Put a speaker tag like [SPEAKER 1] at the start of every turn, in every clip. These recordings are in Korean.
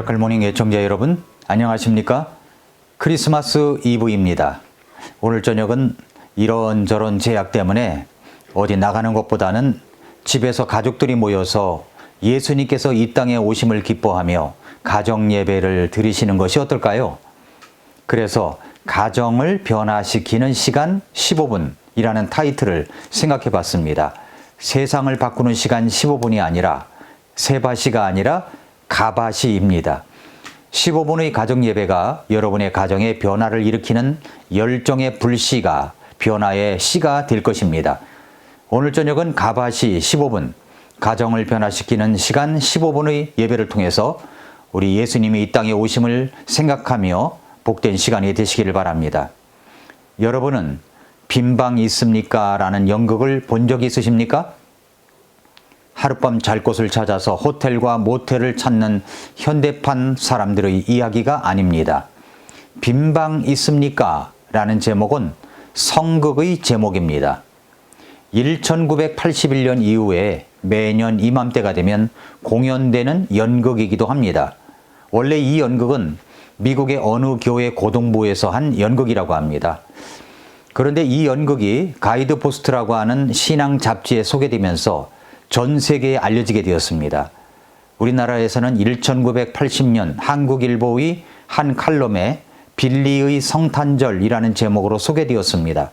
[SPEAKER 1] 미라클 모닝 애청자 여러분, 안녕하십니까? 크리스마스 이브입니다. 오늘 저녁은 이런저런 제약 때문에 어디 나가는 것보다는 집에서 가족들이 모여서 예수님께서 이 땅에 오심을 기뻐하며 가정 예배를 드리시는 것이 어떨까요? 그래서 가정을 변화시키는 시간 15분이라는 타이틀을 생각해 봤습니다. 세상을 바꾸는 시간 15분이 아니라 세바시가 아니라 가바시입니다. 15분의 가정 예배가 여러분의 가정에 변화를 일으키는 열정의 불씨가 변화의 씨가 될 것입니다. 오늘 저녁은 가바시 15분, 가정을 변화시키는 시간 15분의 예배를 통해서 우리 예수님이 이 땅에 오심을 생각하며 복된 시간이 되시기를 바랍니다. 여러분은 빈방 있습니까? 라는 연극을 본 적이 있으십니까? 하룻밤 잘 곳을 찾아서 호텔과 모텔을 찾는 현대판 사람들의 이야기가 아닙니다. 빈방 있습니까? 라는 제목은 성극의 제목입니다. 1981년 이후에 매년 이맘때가 되면 공연되는 연극이기도 합니다. 원래 이 연극은 미국의 어느 교회 고등부에서 한 연극이라고 합니다. 그런데 이 연극이 가이드포스트라고 하는 신앙 잡지에 소개되면서 전 세계에 알려지게 되었습니다. 우리나라에서는 1980년 한국일보의 한 칼럼에 빌리의 성탄절이라는 제목으로 소개되었습니다.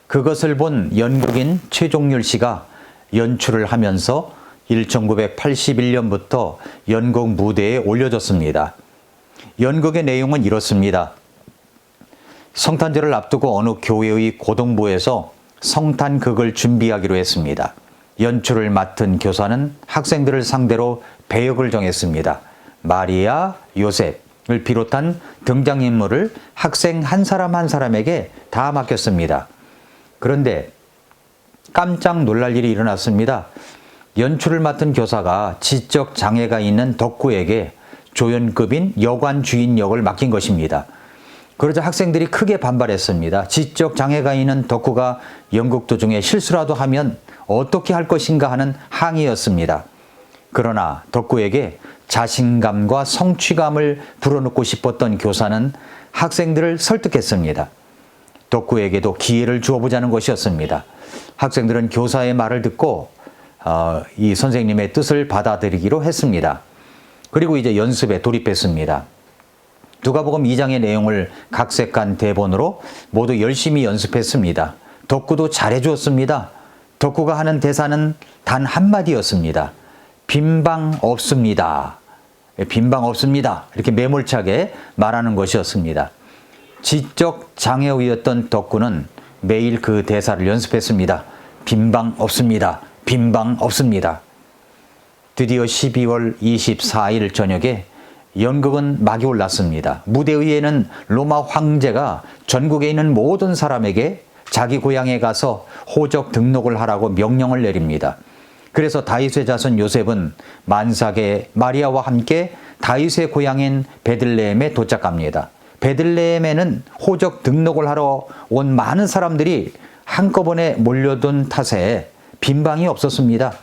[SPEAKER 1] 그것을 본 연극인 최종률 씨가 연출을 하면서 1981년부터 연극 무대에 올려졌습니다. 연극의 내용은 이렇습니다. 성탄절을 앞두고 어느 교회의 고등부에서 성탄극을 준비하기로 했습니다. 연출을 맡은 교사는 학생들을 상대로 배역을 정했습니다. 마리아, 요셉을 비롯한 등장인물을 학생 한 사람 한 사람에게 다 맡겼습니다. 그런데 깜짝 놀랄 일이 일어났습니다. 연출을 맡은 교사가 지적 장애가 있는 덕구에게 조연급인 여관 주인 역을 맡긴 것입니다. 그러자 학생들이 크게 반발했습니다. 지적 장애가 있는 덕구가 연극 도중에 실수라도 하면 어떻게 할 것인가 하는 항의였습니다. 그러나 덕구에게 자신감과 성취감을 불어넣고 싶었던 교사는 학생들을 설득했습니다. 덕구에게도 기회를 주어보자는 것이었습니다. 학생들은 교사의 말을 듣고 이 선생님의 뜻을 받아들이기로 했습니다. 그리고 이제 연습에 돌입했습니다. 누가복음 2장의 내용을 각색한 대본으로 모두 열심히 연습했습니다. 덕구도 잘해주었습니다. 덕구가 하는 대사는 단 한마디였습니다. 빈방 없습니다. 빈방 없습니다. 이렇게 매몰차게 말하는 것이었습니다. 지적 장애우였던 덕구는 매일 그 대사를 연습했습니다. 빈방 없습니다. 빈방 없습니다. 드디어 12월 24일 저녁에 연극은 막이 올랐습니다. 무대 위에는 로마 황제가 전국에 있는 모든 사람에게 자기 고향에 가서 호적 등록을 하라고 명령을 내립니다. 그래서 다윗의 자손 요셉은 만삭의 마리아와 함께 다윗의 고향인 베들레헴에 도착합니다. 베들레헴에는 호적 등록을 하러 온 많은 사람들이 한꺼번에 몰려든 탓에 빈방이 없었습니다.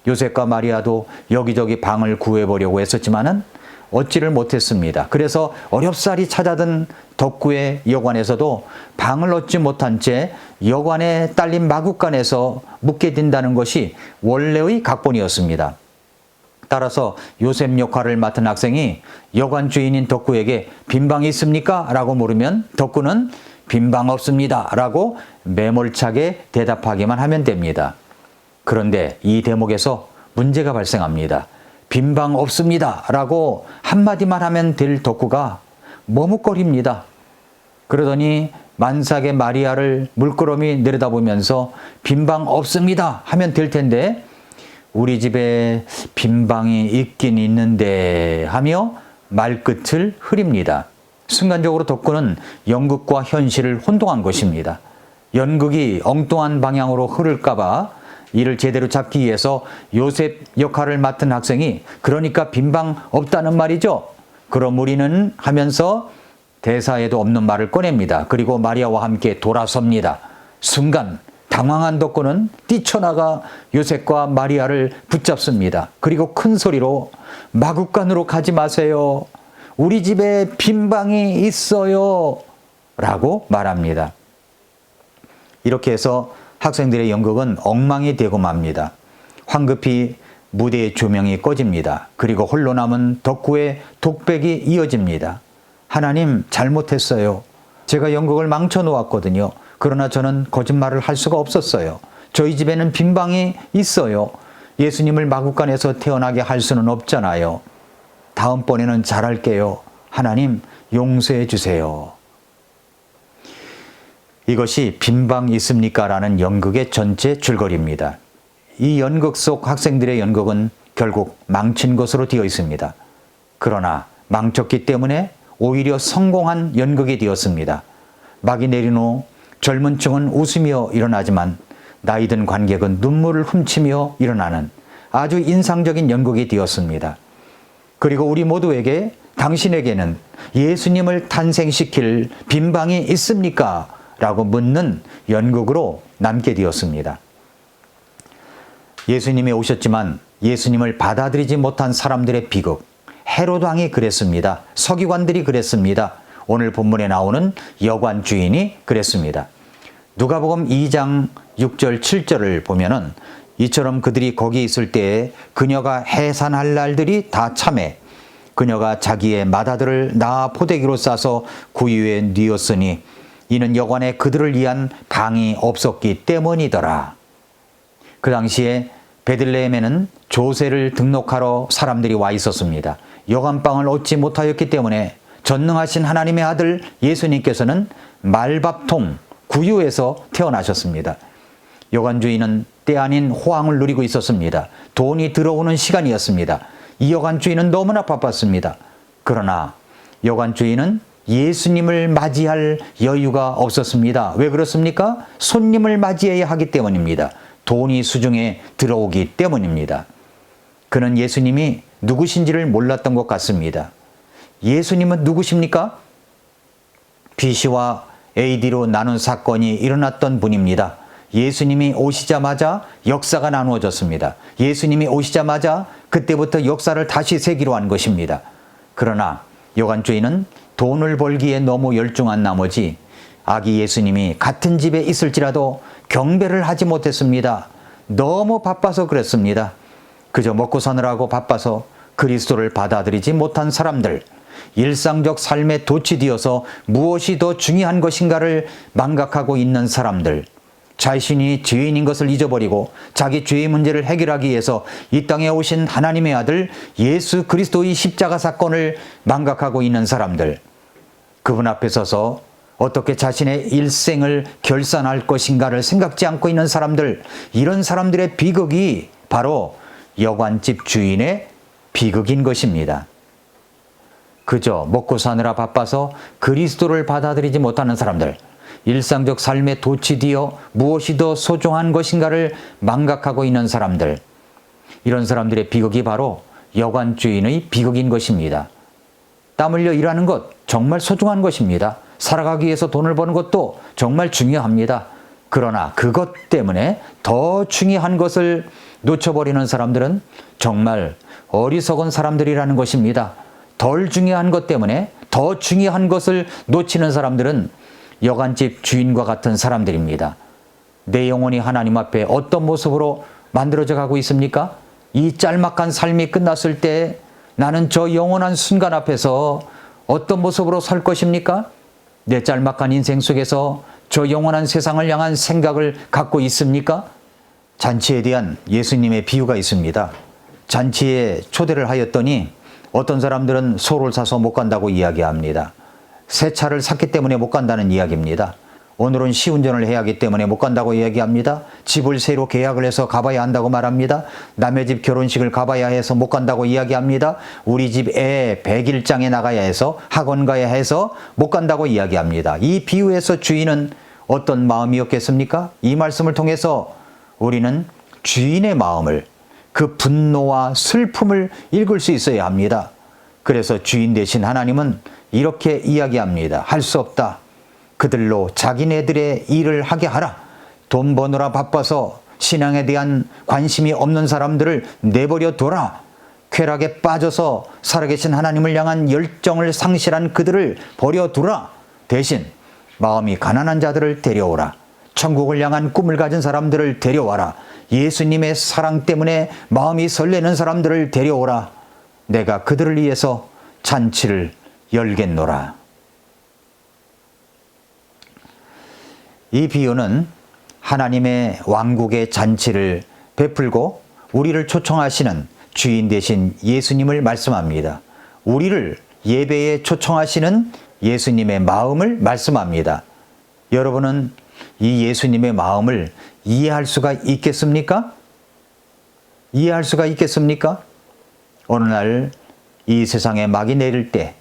[SPEAKER 1] 요셉과 마리아도 여기저기 방을 구해보려고 했었지만은 얻지를 못했습니다. 그래서 어렵사리 찾아든 덕구의 여관에서도 방을 얻지 못한 채 여관에 딸린 마구간에서 묵게 된다는 것이 원래의 각본이었습니다. 따라서 요셉 역할을 맡은 학생이 여관 주인인 덕구에게 빈방이 있습니까? 라고 물으면 덕구는 빈방 없습니다. 라고 매몰차게 대답하기만 하면 됩니다. 그런데 이 대목에서 문제가 발생합니다. 빈방 없습니다. 라고 한마디만 하면 될 덕구가 머뭇거립니다. 그러더니 만삭의 마리아를 물끄러미 내려다보면서 빈방 없습니다. 하면 될 텐데 우리 집에 빈방이 있긴 있는데 하며 말끝을 흐립니다. 순간적으로 덕구는 연극과 현실을 혼동한 것입니다. 연극이 엉뚱한 방향으로 흐를까봐 이를 제대로 잡기 위해서 요셉 역할을 맡은 학생이 그러니까 빈방 없다는 말이죠. 그럼 우리는 하면서 대사에도 없는 말을 꺼냅니다. 그리고 마리아와 함께 돌아섭니다. 순간 당황한 덕구는 뛰쳐나가 요셉과 마리아를 붙잡습니다. 그리고 큰 소리로 마구간으로 가지 마세요. 우리 집에 빈 방이 있어요 라고 말합니다. 이렇게 해서 학생들의 연극은 엉망이 되고 맙니다. 황급히 무대의 조명이 꺼집니다. 그리고 홀로 남은 덕후의 독백이 이어집니다. 하나님, 잘못했어요. 제가 연극을 망쳐 놓았거든요. 그러나 저는 거짓말을 할 수가 없었어요. 저희 집에는 빈 방이 있어요. 예수님을 마구간에서 태어나게 할 수는 없잖아요. 다음번에는 잘할게요. 하나님, 용서해 주세요. 이것이 빈 방 있습니까? 라는 연극의 전체 줄거리입니다. 이 연극 속 학생들의 연극은 결국 망친 것으로 되어 있습니다. 그러나 망쳤기 때문에 오히려 성공한 연극이 되었습니다. 막이 내린 후 젊은 층은 웃으며 일어나지만 나이 든 관객은 눈물을 훔치며 일어나는 아주 인상적인 연극이 되었습니다. 그리고 우리 모두에게 당신에게는 예수님을 탄생시킬 빈 방이 있습니까? 라고 묻는 연극으로 남게 되었습니다. 예수님이 오셨지만 예수님을 받아들이지 못한 사람들의 비극, 헤롯 왕이 그랬습니다. 서기관들이 그랬습니다. 오늘 본문에 나오는 여관 주인이 그랬습니다. 누가복음 2장 6절 7절을 보면은 이처럼 그들이 거기 있을 때에 그녀가 해산할 날들이 다 참해 그녀가 자기의 맏아들을 낳아 포대기로 싸서 구유에 뉘었으니 이는 여관에 그들을 위한 방이 없었기 때문이더라. 그 당시에 베들레헴에는 조세를 등록하러 사람들이 와 있었습니다. 여관방을 얻지 못하였기 때문에 전능하신 하나님의 아들 예수님께서는 말밥통 구유에서 태어나셨습니다. 여관주인은 때 아닌 호황을 누리고 있었습니다. 돈이 들어오는 시간이었습니다. 이 여관주인은 너무나 바빴습니다. 그러나 여관주인은 예수님을 맞이할 여유가 없었습니다. 왜 그렇습니까? 손님을 맞이해야 하기 때문입니다. 돈이 수중에 들어오기 때문입니다. 그는 예수님이 누구신지를 몰랐던 것 같습니다. 예수님은 누구십니까? BC와 AD로 나눈 사건이 일어났던 분입니다. 예수님이 오시자마자 역사가 나누어졌습니다. 예수님이 오시자마자 그때부터 역사를 다시 세기로 한 것입니다. 그러나 여관주인은 돈을 벌기에 너무 열중한 나머지 아기 예수님이 같은 집에 있을지라도 경배를 하지 못했습니다. 너무 바빠서 그랬습니다. 그저 먹고 사느라고 바빠서 그리스도를 받아들이지 못한 사람들, 일상적 삶에 도취되어서 무엇이 더 중요한 것인가를 망각하고 있는 사람들, 자신이 죄인인 것을 잊어버리고 자기 죄의 문제를 해결하기 위해서 이 땅에 오신 하나님의 아들 예수 그리스도의 십자가 사건을 망각하고 있는 사람들, 그분 앞에 서서 어떻게 자신의 일생을 결산할 것인가를 생각지 않고 있는 사람들, 이런 사람들의 비극이 바로 여관집 주인의 비극인 것입니다. 그저 먹고 사느라 바빠서 그리스도를 받아들이지 못하는 사람들, 일상적 삶에 도취되어 무엇이 더 소중한 것인가를 망각하고 있는 사람들, 이런 사람들의 비극이 바로 여관 주인의 비극인 것입니다. 땀 흘려 일하는 것 정말 소중한 것입니다. 살아가기 위해서 돈을 버는 것도 정말 중요합니다. 그러나 그것 때문에 더 중요한 것을 놓쳐버리는 사람들은 정말 어리석은 사람들이라는 것입니다. 덜 중요한 것 때문에 더 중요한 것을 놓치는 사람들은 여관집 주인과 같은 사람들입니다. 내 영혼이 하나님 앞에 어떤 모습으로 만들어져 가고 있습니까? 이 짤막한 삶이 끝났을 때 나는 저 영원한 순간 앞에서 어떤 모습으로 설 것입니까? 내 짤막한 인생 속에서 저 영원한 세상을 향한 생각을 갖고 있습니까? 잔치에 대한 예수님의 비유가 있습니다. 잔치에 초대를 하였더니 어떤 사람들은 소를 사서 못 간다고 이야기합니다. 새 차를 샀기 때문에 못 간다는 이야기입니다. 오늘은 시운전을 해야 하기 때문에 못 간다고 이야기합니다. 집을 새로 계약을 해서 가봐야 한다고 말합니다. 남의 집 결혼식을 가봐야 해서 못 간다고 이야기합니다. 우리 집 애 100일장에 나가야 해서 학원 가야 해서 못 간다고 이야기합니다. 이 비유에서 주인은 어떤 마음이었겠습니까? 이 말씀을 통해서 우리는 주인의 마음을, 그 분노와 슬픔을 읽을 수 있어야 합니다. 그래서 주인 되신 하나님은 이렇게 이야기합니다. 할 수 없다. 그들로 자기네들의 일을 하게 하라. 돈 버느라 바빠서 신앙에 대한 관심이 없는 사람들을 내버려 둬라. 쾌락에 빠져서 살아계신 하나님을 향한 열정을 상실한 그들을 버려두라. 대신 마음이 가난한 자들을 데려오라. 천국을 향한 꿈을 가진 사람들을 데려와라. 예수님의 사랑 때문에 마음이 설레는 사람들을 데려오라. 내가 그들을 위해서 잔치를 열겠노라. 이 비유는 하나님의 왕국의 잔치를 베풀고 우리를 초청하시는 주인 되신 예수님을 말씀합니다. 우리를 예배에 초청하시는 예수님의 마음을 말씀합니다. 여러분은 이 예수님의 마음을 이해할 수가 있겠습니까? 이해할 수가 있겠습니까? 어느 날 이 세상에 막이 내릴 때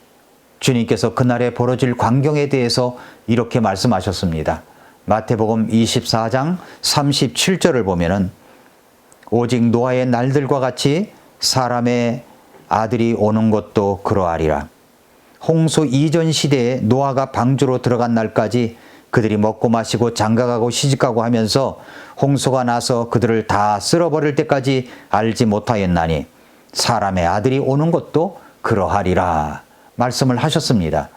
[SPEAKER 1] 주님께서 그날에 벌어질 광경에 대해서 이렇게 말씀하셨습니다. 마태복음 24장 37절을 보면은 오직 노아의 날들과 같이 사람의 아들이 오는 것도 그러하리라. 홍수 이전 시대에 노아가 방주로 들어간 날까지 그들이 먹고 마시고 장가가고 시집가고 하면서 홍수가 나서 그들을 다 쓸어버릴 때까지 알지 못하였나니 사람의 아들이 오는 것도 그러하리라 말씀을 하셨습니다.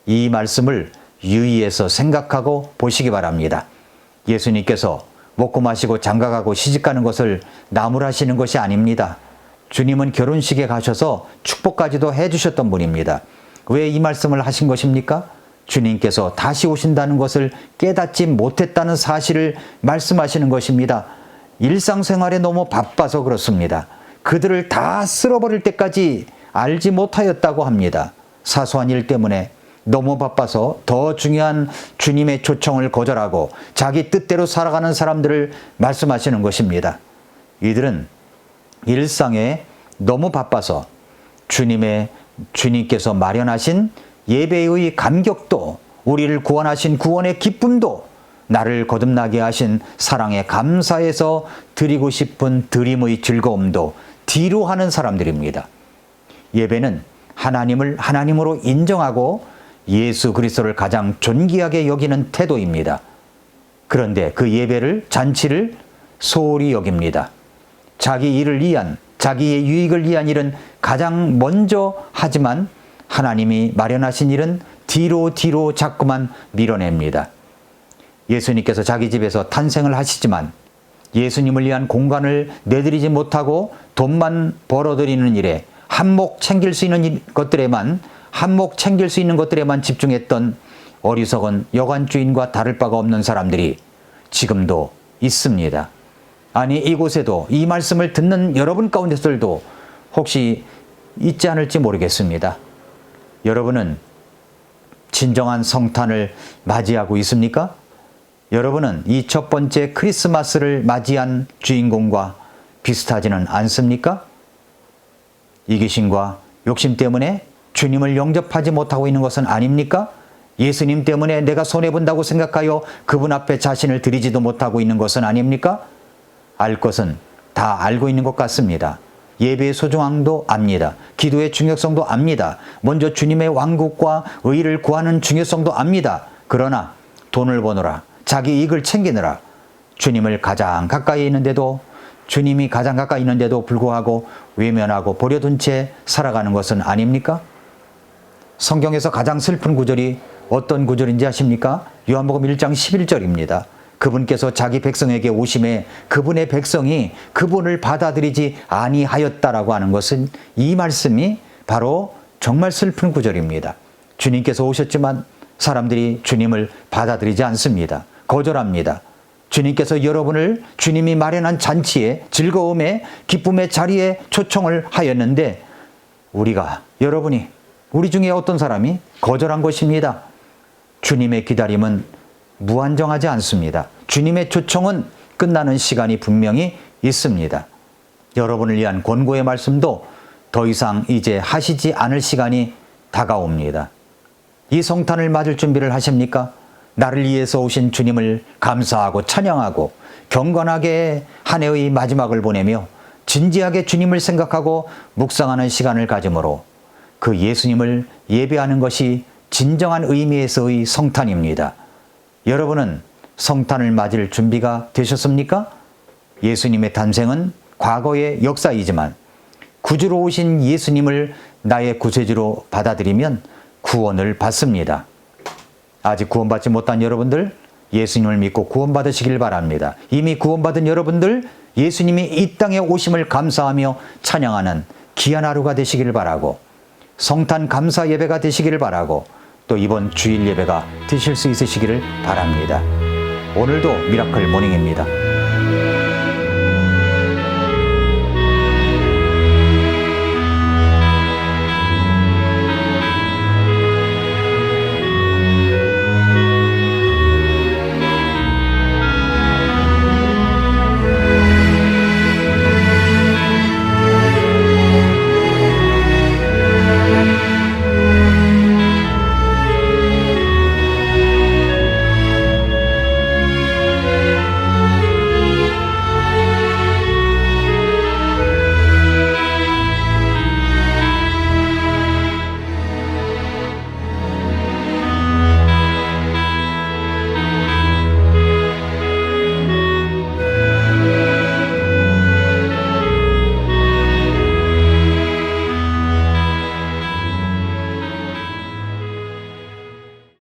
[SPEAKER 1] 이 말씀을 유의해서 생각하고 보시기 바랍니다. 예수님께서 먹고 마시고 장가가고 시집가는 것을 나무라시는 것이 아닙니다. 주님은 결혼식에 가셔서 축복까지도 해주셨던 분입니다. 왜 이 말씀을 하신 것입니까? 주님께서 다시 오신다는 것을 깨닫지 못했다는 사실을 말씀하시는 것입니다. 일상생활에 너무 바빠서 그렇습니다. 그들을 다 쓸어버릴 때까지 알지 못하였다고 합니다. 사소한 일 때문에 너무 바빠서 더 중요한 주님의 초청을 거절하고 자기 뜻대로 살아가는 사람들을 말씀하시는 것입니다. 이들은 일상에 너무 바빠서 주님께서 마련하신 예배의 감격도, 우리를 구원하신 구원의 기쁨도, 나를 거듭나게 하신 사랑에 감사해서 드리고 싶은 드림의 즐거움도 뒤로 하는 사람들입니다. 예배는 하나님을 하나님으로 인정하고 예수 그리스도를 가장 존귀하게 여기는 태도입니다. 그런데 그 예배를, 잔치를 소홀히 여깁니다. 자기 일을 위한, 자기의 유익을 위한 일은 가장 먼저 하지만 하나님이 마련하신 일은 뒤로 자꾸만 밀어냅니다. 예수님께서 자기 집에서 탄생을 하시지만 예수님을 위한 공간을 내드리지 못하고 돈만 벌어들이는 일에 한몫 챙길 수 있는 것들에만 집중했던 어리석은 여관주인과 다를 바가 없는 사람들이 지금도 있습니다. 아니, 이곳에도 이 말씀을 듣는 여러분 가운데서도 혹시 있지 않을지 모르겠습니다. 여러분은 진정한 성탄을 맞이하고 있습니까? 여러분은 이 첫 번째 크리스마스를 맞이한 주인공과 비슷하지는 않습니까? 이기심과 욕심 때문에 주님을 영접하지 못하고 있는 것은 아닙니까? 예수님 때문에 내가 손해본다고 생각하여 그분 앞에 자신을 드리지도 못하고 있는 것은 아닙니까? 알 것은 다 알고 있는 것 같습니다. 예배의 소중함도 압니다. 기도의 중요성도 압니다. 먼저 주님의 왕국과 의를 구하는 중요성도 압니다. 그러나 돈을 버느라, 자기 이익을 챙기느라 주님이 가장 가까이 있는데도 불구하고 외면하고 버려둔 채 살아가는 것은 아닙니까? 성경에서 가장 슬픈 구절이 어떤 구절인지 아십니까? 요한복음 1장 11절입니다. 그분께서 자기 백성에게 오심에 그분의 백성이 그분을 받아들이지 아니하였다라고 하는 것은 이 말씀이 바로 정말 슬픈 구절입니다. 주님께서 오셨지만 사람들이 주님을 받아들이지 않습니다. 거절합니다. 주님께서 여러분을 주님이 마련한 잔치에, 즐거움에, 기쁨의 자리에 초청을 하였는데 여러분이, 우리 중에 어떤 사람이 거절한 것입니다. 주님의 기다림은 무한정하지 않습니다. 주님의 초청은 끝나는 시간이 분명히 있습니다. 여러분을 위한 권고의 말씀도 더 이상 이제 하시지 않을 시간이 다가옵니다. 이 성탄을 맞을 준비를 하십니까? 나를 위해서 오신 주님을 감사하고 찬양하고 경건하게 한 해의 마지막을 보내며 진지하게 주님을 생각하고 묵상하는 시간을 가짐으로 그 예수님을 예배하는 것이 진정한 의미에서의 성탄입니다. 여러분은 성탄을 맞을 준비가 되셨습니까? 예수님의 탄생은 과거의 역사이지만 구주로 오신 예수님을 나의 구세주로 받아들이면 구원을 받습니다. 아직 구원받지 못한 여러분들, 예수님을 믿고 구원받으시길 바랍니다. 이미 구원받은 여러분들, 예수님이 이 땅에 오심을 감사하며 찬양하는 귀한 하루가 되시길 바라고, 성탄 감사 예배가 되시기를 바라고, 또 이번 주일 예배가 되실 수 있으시기를 바랍니다. 오늘도 미라클 모닝입니다.